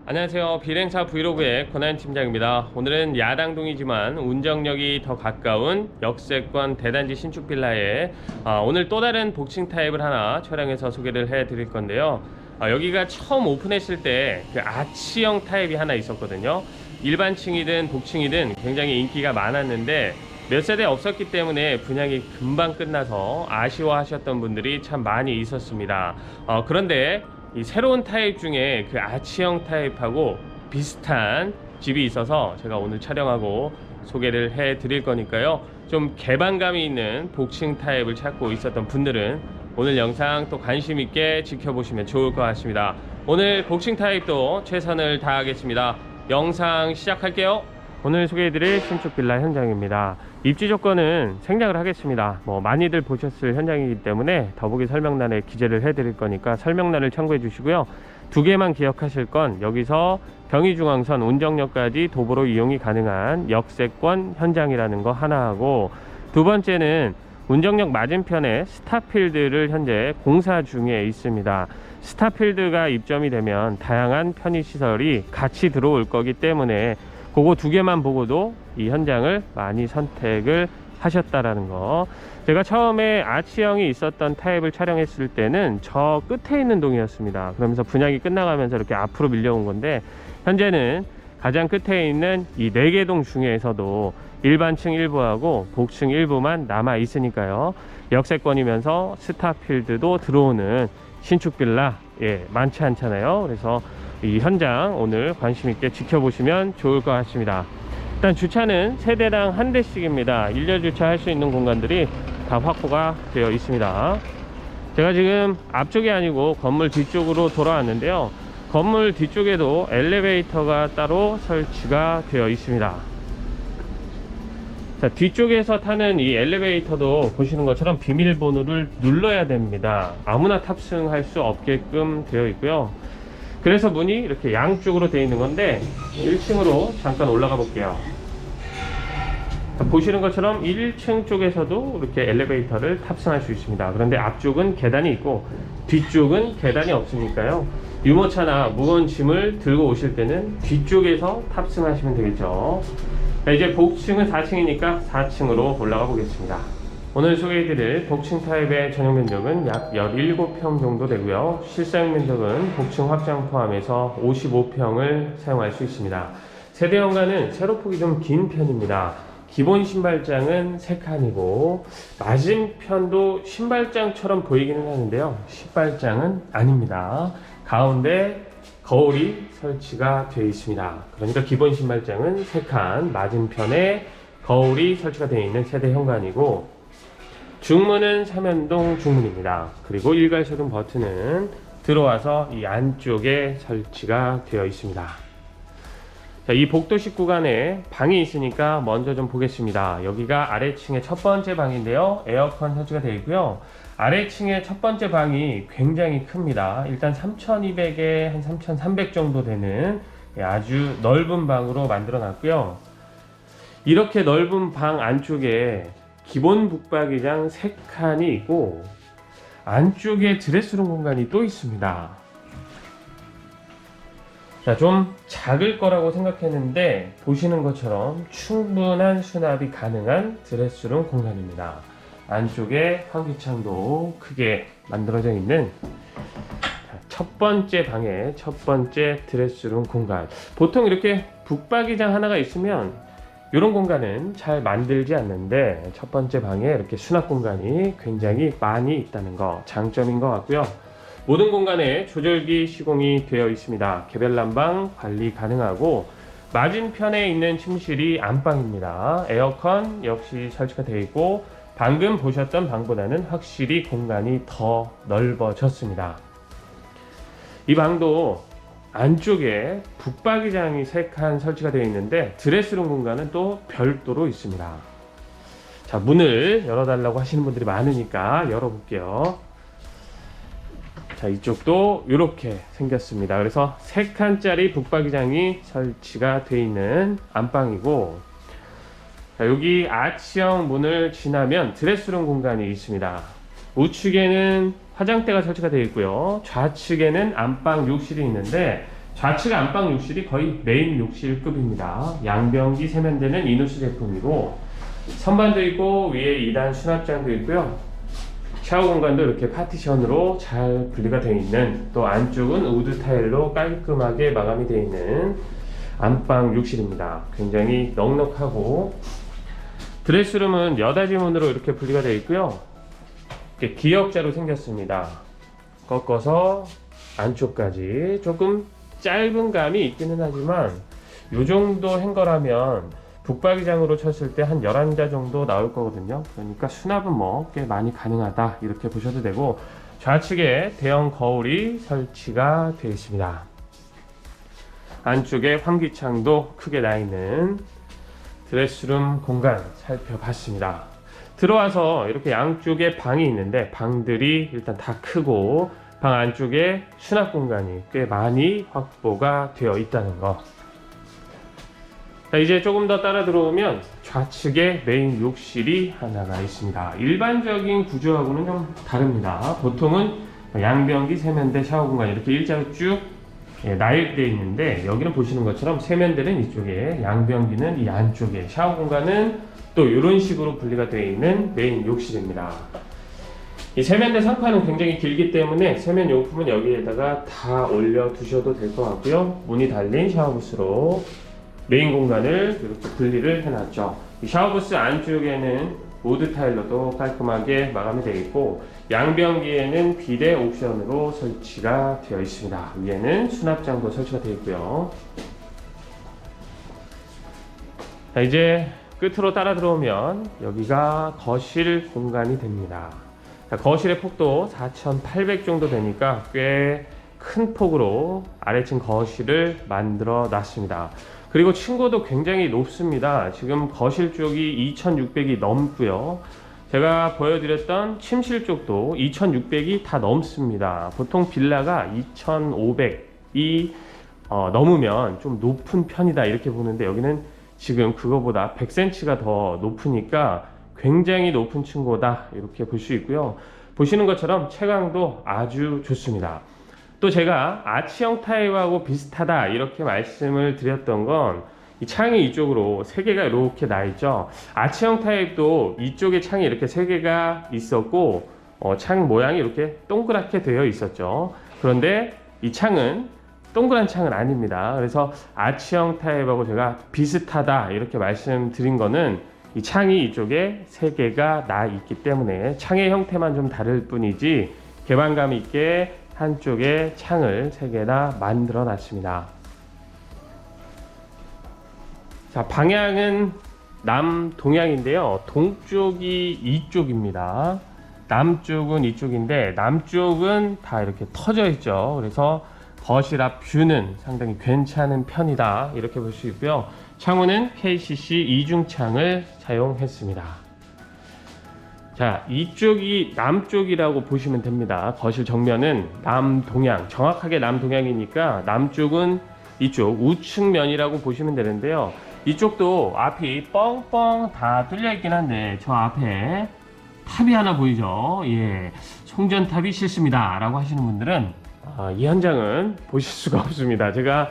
안녕하세요. 비행사 브이로그의 권한 팀장입니다. 오늘은 야당동이지만 운정역이 더 가까운 역세권 대단지 신축 빌라에 오늘 또 다른 복층 타입을 하나 촬영해서 소개를 해 드릴 건데요. 여기가 처음 오픈했을 때 그 아치형 타입이 하나 있었거든요. 일반층이든 복층이든 굉장히 인기가 많았는데 몇 세대 없었기 때문에 분양이 금방 끝나서 아쉬워하셨던 분들이 참 많이 있었습니다. 그런데 이 새로운 타입 중에 그 아치형 타입하고 비슷한 집이 있어서 제가 오늘 촬영하고 소개를 해 드릴 거니까요. 좀 개방감이 있는 복층 타입을 찾고 있었던 분들은 오늘 영상 또 관심 있게 지켜보시면 좋을 것 같습니다. 오늘 복층 타입도 최선을 다하겠습니다. 영상 시작할게요. 오늘 소개해드릴 신축 빌라 현장입니다. 입지 조건은 생략을 하겠습니다. 많이들 보셨을 현장이기 때문에 더보기 설명란에 기재를 해드릴 거니까 설명란을 참고해 주시고요. 두 개만 기억하실 건 여기서 경의중앙선 운정역까지 도보로 이용이 가능한 역세권 현장이라는 거 하나 하고, 두 번째는 운정역 맞은편에 스타필드를 현재 공사 중에 있습니다. 스타필드가 입점이 되면 다양한 편의시설이 같이 들어올 거기 때문에 그거 두 개만 보고도 이 현장을 많이 선택을 하셨다라는 거. 제가 처음에 아치형이 있었던 타입을 촬영했을 때는 저 끝에 있는 동이었습니다. 그러면서 분양이 끝나가면서 이렇게 앞으로 밀려온 건데, 현재는 가장 끝에 있는 이 4개 동 중에서도 일반층 일부하고 복층 일부만 남아 있으니까요. 역세권이면서 스타필드도 들어오는 신축 빌라 많지 않잖아요. 그래서 이 현장 오늘 관심 있게 지켜보시면 좋을 것 같습니다. 일단 주차는 세대당 한 대씩입니다. 일렬 주차할 수 있는 공간들이 다 확보가 되어 있습니다. 제가 지금 앞쪽이 아니고 건물 뒤쪽으로 돌아왔는데요. 건물 뒤쪽에도 엘리베이터가 따로 설치가 되어 있습니다. 자, 뒤쪽에서 타는 이 엘리베이터도 보시는 것처럼 비밀번호를 눌러야 됩니다. 아무나 탑승할 수 없게끔 되어 있고요. 그래서 문이 이렇게 양쪽으로 되어 있는 건데 1층으로 잠깐 올라가 볼게요. 보시는 것처럼 1층 쪽에서도 이렇게 엘리베이터를 탑승할 수 있습니다. 그런데 앞쪽은 계단이 있고 뒤쪽은 계단이 없으니까요. 유모차나 무거운 짐을 들고 오실 때는 뒤쪽에서 탑승하시면 되겠죠. 이제 복층은 4층이니까 4층으로 올라가 보겠습니다. 오늘 소개해드릴 복층 타입의 전용 면적은 약 17평 정도 되고요. 실사용 면적은 복층 확장 포함해서 55평을 사용할 수 있습니다. 세대 현관은 세로폭이 좀 긴 편입니다. 기본 신발장은 3칸이고 맞은편도 신발장처럼 보이기는 하는데요. 신발장은 아닙니다. 가운데 거울이 설치가 되어 있습니다. 그러니까 기본 신발장은 3칸, 맞은편에 거울이 설치가 되어 있는 세대 현관이고, 중문은 삼연동 중문입니다. 그리고 일괄소등 버튼은 들어와서 이 안쪽에 설치가 되어 있습니다. 자, 이 복도식 구간에 방이 있으니까 먼저 좀 보겠습니다. 여기가 아래층의 첫 번째 방인데요. 에어컨 설치가 되어 있고요. 아래층의 첫 번째 방이 굉장히 큽니다. 일단 3200에 한 3300 정도 되는 아주 넓은 방으로 만들어 놨고요. 이렇게 넓은 방 안쪽에 기본 북박이장 3칸이 있고 안쪽에 드레스룸 공간이 또 있습니다. 자, 좀 작을 거라고 생각했는데 보시는 것처럼 충분한 수납이 가능한 드레스룸 공간입니다. 안쪽에 환기창도 크게 만들어져 있는 첫 번째 방의 첫 번째 드레스룸 공간. 보통 이렇게 북박이장 하나가 있으면 이런 공간은 잘 만들지 않는데 첫 번째 방에 이렇게 수납 공간이 굉장히 많이 있다는 거 장점인 것 같고요. 모든 공간에 조절기 시공이 되어 있습니다. 개별 난방 관리 가능하고, 맞은편에 있는 침실이 안방입니다. 에어컨 역시 설치가 되어 있고 방금 보셨던 방보다는 확실히 공간이 더 넓어졌습니다. 이 방도 안쪽에 북박이장이 3칸 설치가 되어 있는데 드레스룸 공간은 또 별도로 있습니다. 자, 문을 열어달라고 하시는 분들이 많으니까 열어볼게요. 자, 이쪽도 이렇게 생겼습니다. 그래서 3칸짜리 북박이장이 설치가 되어 있는 안방이고, 자, 여기 아치형 문을 지나면 드레스룸 공간이 있습니다. 우측에는 화장대가 설치가 되어 있고요. 좌측에는 안방 욕실이 있는데 좌측 안방 욕실이 거의 메인 욕실급입니다. 양변기 세면대는 이누스 제품이고 선반도 있고 위에 2단 수납장도 있고요. 샤워 공간도 이렇게 파티션으로 잘 분리가 되어 있는, 또 안쪽은 우드 타일로 깔끔하게 마감이 되어 있는 안방 욕실입니다. 굉장히 넉넉하고, 드레스룸은 여닫이 문으로 이렇게 분리가 되어 있고요. 이렇게 기역자로 생겼습니다. 꺾어서 안쪽까지 조금 짧은 감이 있기는 하지만 이 정도 행거라면 북박이장으로 쳤을 때 한 11자 정도 나올 거거든요. 그러니까 수납은 뭐 꽤 많이 가능하다 이렇게 보셔도 되고, 좌측에 대형 거울이 설치가 되어 있습니다. 안쪽에 환기창도 크게 나 있는 드레스룸 공간 살펴봤습니다. 들어와서 이렇게 양쪽에 방이 있는데 방들이 일단 다 크고 방 안쪽에 수납 공간이 꽤 많이 확보가 되어 있다는 거. 자, 이제 조금 더 따라 들어오면 좌측에 메인 욕실이 하나가 있습니다. 일반적인 구조하고는 좀 다릅니다. 보통은 양변기, 세면대, 샤워 공간 이렇게 일자로 쭉 나열되어 있는데, 여기는 보시는 것처럼 세면대는 이쪽에, 양변기는 이 안쪽에, 샤워 공간은 또 이런 식으로 분리가 되어 있는 메인 욕실입니다. 이 세면대 상판은 굉장히 길기 때문에 세면 용품은 여기에다가 다 올려 두셔도 될 것 같고요. 문이 달린 샤워부스로 메인 공간을 이렇게 분리를 해놨죠. 이 샤워부스 안쪽에는 우드 타일로도 깔끔하게 마감이 되어 있고, 양변기에는 비데 옵션으로 설치가 되어 있습니다. 위에는 수납장도 설치가 되어 있고요. 자, 이제 끝으로 따라 들어오면 여기가 거실 공간이 됩니다. 자, 거실의 폭도 4,800 정도 되니까 꽤 큰 폭으로 아래층 거실을 만들어 놨습니다. 그리고 층고도 굉장히 높습니다. 지금 거실 쪽이 2,600이 넘고요. 제가 보여드렸던 침실 쪽도 2,600이 다 넘습니다. 보통 빌라가 2,500이 넘으면 좀 높은 편이다 이렇게 보는데, 여기는 지금 그거보다 100cm가 더 높으니까 굉장히 높은 층고다 이렇게 볼 수 있고요. 보시는 것처럼 채광도 아주 좋습니다. 또 제가 아치형 타입하고 비슷하다 이렇게 말씀을 드렸던 건, 이 창이 이쪽으로 3개가 이렇게 나 있죠. 아치형 타입도 이쪽에 창이 이렇게 3개가 있었고 창 모양이 이렇게 동그랗게 되어 있었죠. 그런데 이 창은 동그란 창은 아닙니다. 그래서 아치형 타입하고 제가 비슷하다 이렇게 말씀드린 거는, 이 창이 이쪽에 3개가 나 있기 때문에 창의 형태만 좀 다를 뿐이지 개방감 있게 한쪽에 창을 3개나 만들어 놨습니다. 자, 방향은 남동향인데요. 동쪽이 이쪽입니다. 남쪽은 이쪽인데 남쪽은 다 이렇게 터져 있죠. 그래서 거실 앞 뷰는 상당히 괜찮은 편이다 이렇게 볼 수 있고요. 창호는 KCC 이중창을 사용했습니다. 자, 이쪽이 남쪽이라고 보시면 됩니다. 거실 정면은 남동향, 정확하게 남동향이니까 남쪽은 이쪽 우측면이라고 보시면 되는데요. 이쪽도 앞이 뻥뻥 다 뚫려 있긴 한데 저 앞에 탑이 하나 보이죠? 예, 송전탑이 싫습니다 라고 하시는 분들은 이 현장은 보실 수가 없습니다. 제가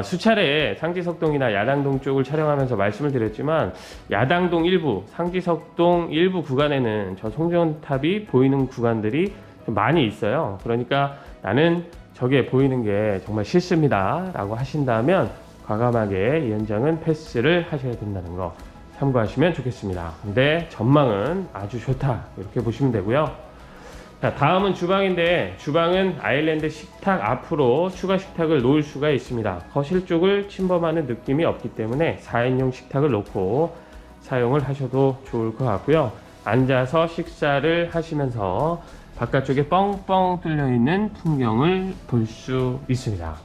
수차례 상지석동이나 야당동 쪽을 촬영하면서 말씀을 드렸지만, 야당동 일부, 상지석동 일부 구간에는 저 송전탑이 보이는 구간들이 좀 많이 있어요. 그러니까 나는 저게 보이는 게 정말 싫습니다 라고 하신다면 과감하게 이 현장은 패스를 하셔야 된다는 거 참고하시면 좋겠습니다. 근데 전망은 아주 좋다 이렇게 보시면 되고요. 자, 다음은 주방인데, 주방은 아일랜드 식탁 앞으로 추가 식탁을 놓을 수가 있습니다. 거실 쪽을 침범하는 느낌이 없기 때문에 4인용 식탁을 놓고 사용을 하셔도 좋을 것 같고요. 앉아서 식사를 하시면서 바깥쪽에 뻥뻥 뚫려 있는 풍경을 볼 수 있습니다.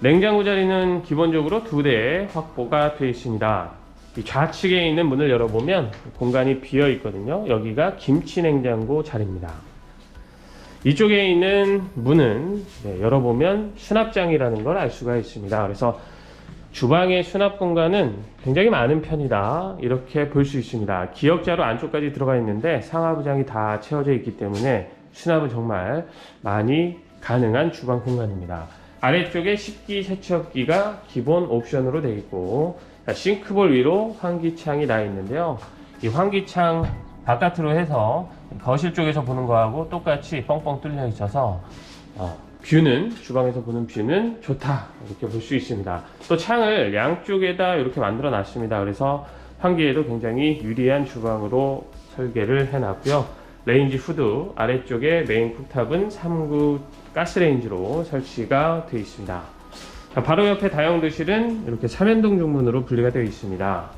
냉장고 자리는 기본적으로 2대 확보가 되어 있습니다. 이 좌측에 있는 문을 열어보면 공간이 비어 있거든요. 여기가 김치 냉장고 자리입니다. 이쪽에 있는 문은 열어보면 수납장이라는 걸 알 수가 있습니다. 그래서 주방의 수납 공간은 굉장히 많은 편이다 이렇게 볼 수 있습니다. 기역자로 안쪽까지 들어가 있는데 상하부장이 다 채워져 있기 때문에 수납은 정말 많이 가능한 주방 공간입니다. 아래쪽에 식기 세척기가 기본 옵션으로 되어 있고, 자, 싱크볼 위로 환기창이 나 있는데요. 이 환기창 바깥으로 해서 거실 쪽에서 보는 거하고 똑같이 뻥뻥 뚫려 있어서 뷰는, 주방에서 보는 뷰는 좋다, 이렇게 볼 수 있습니다. 또 창을 양쪽에다 이렇게 만들어 놨습니다. 그래서 환기에도 굉장히 유리한 주방으로 설계를 해 놨고요. 레인지 후드, 아래쪽에 메인 쿡탑은 3구 가스레인지로 설치가 되어 있습니다. 자, 바로 옆에 다용도실은 이렇게 3연동 중문으로 분리가 되어 있습니다.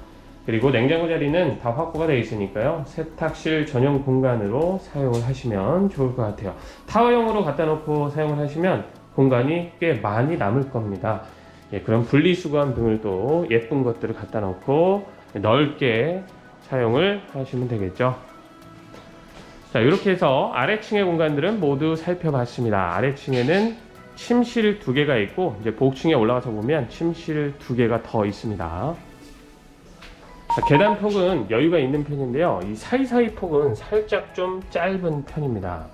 그리고 냉장고 자리는 다 확보가 되어 있으니까요, 세탁실 전용 공간으로 사용을 하시면 좋을 것 같아요. 타워형으로 갖다 놓고 사용을 하시면 공간이 꽤 많이 남을 겁니다. 예, 그런 분리수거함 등을 또 예쁜 것들을 갖다 놓고 넓게 사용을 하시면 되겠죠. 자, 이렇게 해서 아래층의 공간들은 모두 살펴봤습니다. 아래층에는 침실 2개가 있고, 이제 복층에 올라가서 보면 침실 2개가 더 있습니다. 자, 계단 폭은 여유가 있는 편인데요, 이 사이사이 폭은 살짝 좀 짧은 편입니다.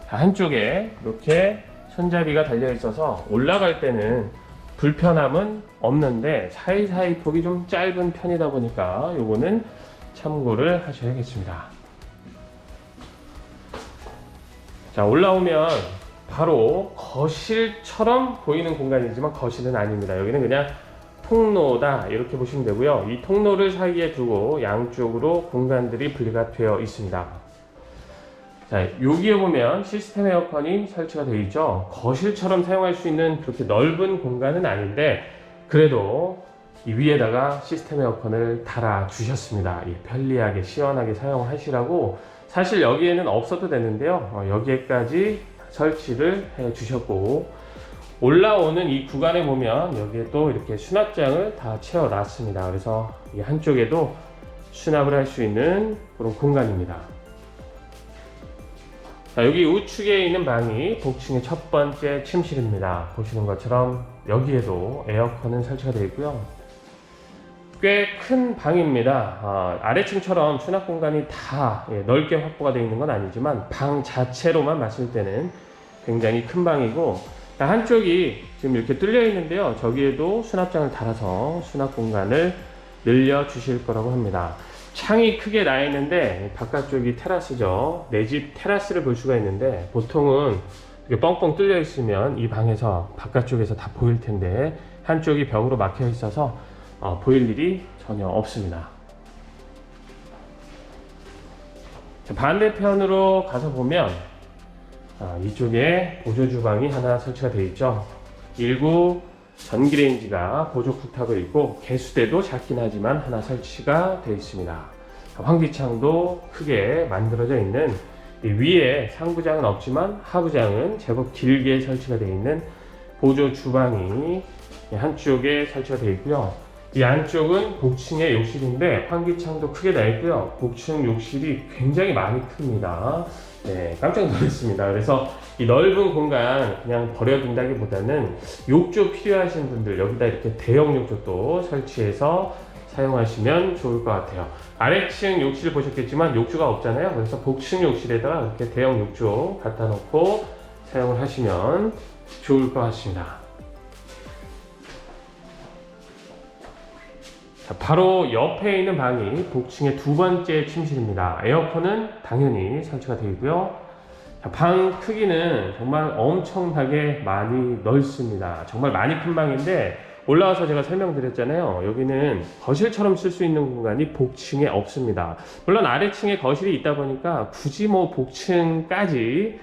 자, 한쪽에 이렇게 손잡이가 달려 있어서 올라갈 때는 불편함은 없는데 사이사이 폭이 좀 짧은 편이다 보니까 요거는 참고를 하셔야겠습니다. 자, 올라오면 바로 거실처럼 보이는 공간이지만 거실은 아닙니다. 여기는 그냥 통로다, 이렇게 보시면 되고요. 이 통로를 사이에 두고 양쪽으로 공간들이 분리가 되어 있습니다. 자, 여기에 보면 시스템 에어컨이 설치가 되어 있죠. 거실처럼 사용할 수 있는 그렇게 넓은 공간은 아닌데 그래도 이 위에다가 시스템 에어컨을 달아 주셨습니다. 편리하게 시원하게 사용하시라고. 사실 여기에는 없어도 되는데요, 여기에까지 설치를 해 주셨고, 올라오는 이 구간에 보면 여기에 또 이렇게 수납장을 다 채워 놨습니다. 그래서 이 한쪽에도 수납을 할 수 있는 그런 공간입니다. 자, 여기 우측에 있는 방이 복층의 첫 번째 침실입니다. 보시는 것처럼 여기에도 에어컨은 설치가 되어 있고요. 꽤 큰 방입니다. 아래층처럼 수납 공간이 다 넓게 확보가 되어 있는 건 아니지만 방 자체로만 봤을 때는 굉장히 큰 방이고, 한쪽이 지금 이렇게 뚫려 있는데요, 저기에도 수납장을 달아서 수납 공간을 늘려 주실 거라고 합니다. 창이 크게 나 있는데 바깥쪽이 테라스죠. 내 집 테라스를 볼 수가 있는데 보통은 이렇게 뻥뻥 뚫려 있으면 이 방에서 바깥쪽에서 다 보일 텐데 한쪽이 벽으로 막혀 있어서 보일 일이 전혀 없습니다. 자, 반대편으로 가서 보면 이쪽에 보조 주방이 하나 설치가 되어 있죠. 1구 전기레인지가 보조 쿡탑을 있고 개수대도 작긴 하지만 하나 설치가 되어 있습니다. 환기창도 크게 만들어져 있는, 위에 상부장은 없지만 하부장은 제법 길게 설치가 되어 있는 보조 주방이 한쪽에 설치가 되어 있고요. 이 안쪽은 복층의 욕실인데 환기창도 크게 나 있고요. 복층 욕실이 굉장히 많이 큽니다. 네, 깜짝 놀랐습니다. 그래서 이 넓은 공간 그냥 버려둔다기보다는 욕조 필요하신 분들 여기다 이렇게 대형 욕조도 설치해서 사용하시면 좋을 것 같아요. 아래층 욕실 보셨겠지만 욕조가 없잖아요. 그래서 복층 욕실에다가 이렇게 대형 욕조 갖다 놓고 사용을 하시면 좋을 것 같습니다. 자, 바로 옆에 있는 방이 복층의 2번째 침실입니다. 에어컨은 당연히 설치가 되어 있고요. 자, 방 크기는 정말 엄청나게 많이 넓습니다. 정말 많이 큰 방인데 올라와서 제가 설명드렸잖아요. 여기는 거실처럼 쓸 수 있는 공간이 복층에 없습니다. 물론 아래층에 거실이 있다 보니까 굳이 뭐 복층까지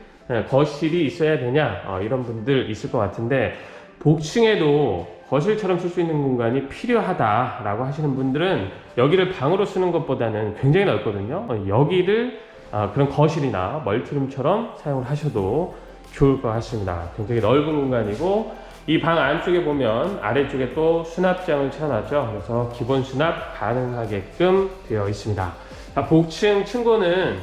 거실이 있어야 되냐, 이런 분들 있을 것 같은데 복층에도 거실처럼 쓸 수 있는 공간이 필요하다라고 하시는 분들은 여기를 방으로 쓰는 것보다는 굉장히 넓거든요. 여기를 그런 거실이나 멀티룸처럼 사용을 하셔도 좋을 것 같습니다. 굉장히 넓은 공간이고, 이 방 안쪽에 보면 아래쪽에 또 수납장을 채워놨죠. 그래서 기본 수납 가능하게끔 되어 있습니다. 복층 층고는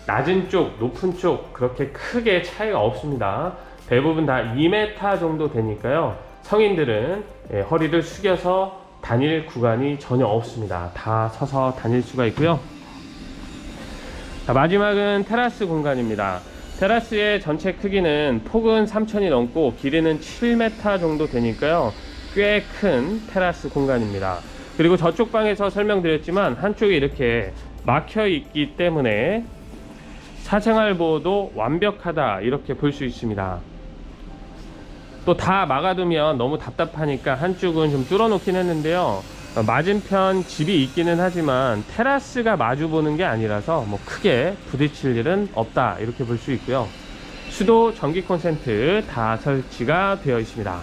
낮은 쪽, 높은 쪽 그렇게 크게 차이가 없습니다. 대부분 다 2m 정도 되니까요, 성인들은 허리를 숙여서 다닐 구간이 전혀 없습니다. 다 서서 다닐 수가 있고요. 자, 마지막은 테라스 공간입니다. 테라스의 전체 크기는 폭은 3,000이 넘고 길이는 7m 정도 되니까요. 꽤 큰 테라스 공간입니다. 그리고 저쪽 방에서 설명드렸지만 한쪽이 이렇게 막혀 있기 때문에 사생활보호도 완벽하다 이렇게 볼 수 있습니다. 또 다 막아두면 너무 답답하니까 한쪽은 좀 뚫어 놓긴 했는데요. 맞은편 집이 있기는 하지만 테라스가 마주 보는 게 아니라서 뭐 크게 부딪힐 일은 없다 이렇게 볼 수 있고요. 수도 전기 콘센트 다 설치가 되어 있습니다.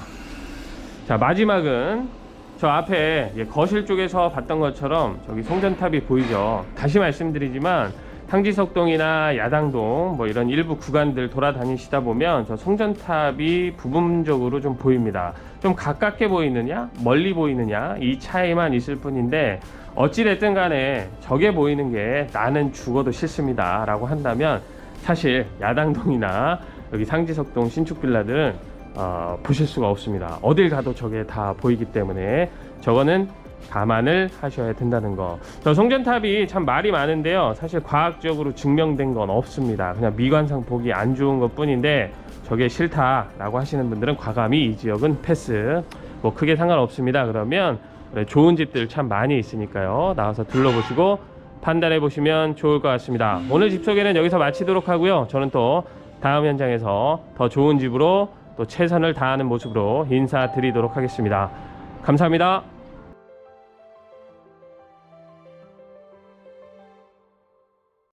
자, 마지막은 저 앞에 거실 쪽에서 봤던 것처럼 저기 송전탑이 보이죠. 다시 말씀드리지만 상지석동이나 야당동 뭐 이런 일부 구간들 돌아다니시다 보면 저 송전탑이 부분적으로 좀 보입니다. 좀 가깝게 보이느냐 멀리 보이느냐 이 차이만 있을 뿐인데 어찌됐든 간에 저게 보이는 게 나는 죽어도 싫습니다 라고 한다면 사실 야당동이나 여기 상지석동 신축빌라들은 보실 수가 없습니다. 어딜 가도 저게 다 보이기 때문에 저거는 감안을 하셔야 된다는 거. 저 송전탑이 참 말이 많은데요. 사실 과학적으로 증명된 건 없습니다. 그냥 미관상 보기 안 좋은 것 뿐인데 저게 싫다라고 하시는 분들은 과감히 이 지역은 패스. 뭐 크게 상관없습니다. 그러면 좋은 집들 참 많이 있으니까요. 나와서 둘러보시고 판단해 보시면 좋을 것 같습니다. 오늘 집 소개는 여기서 마치도록 하고요. 저는 또 다음 현장에서 더 좋은 집으로 또 최선을 다하는 모습으로 인사드리도록 하겠습니다. 감사합니다.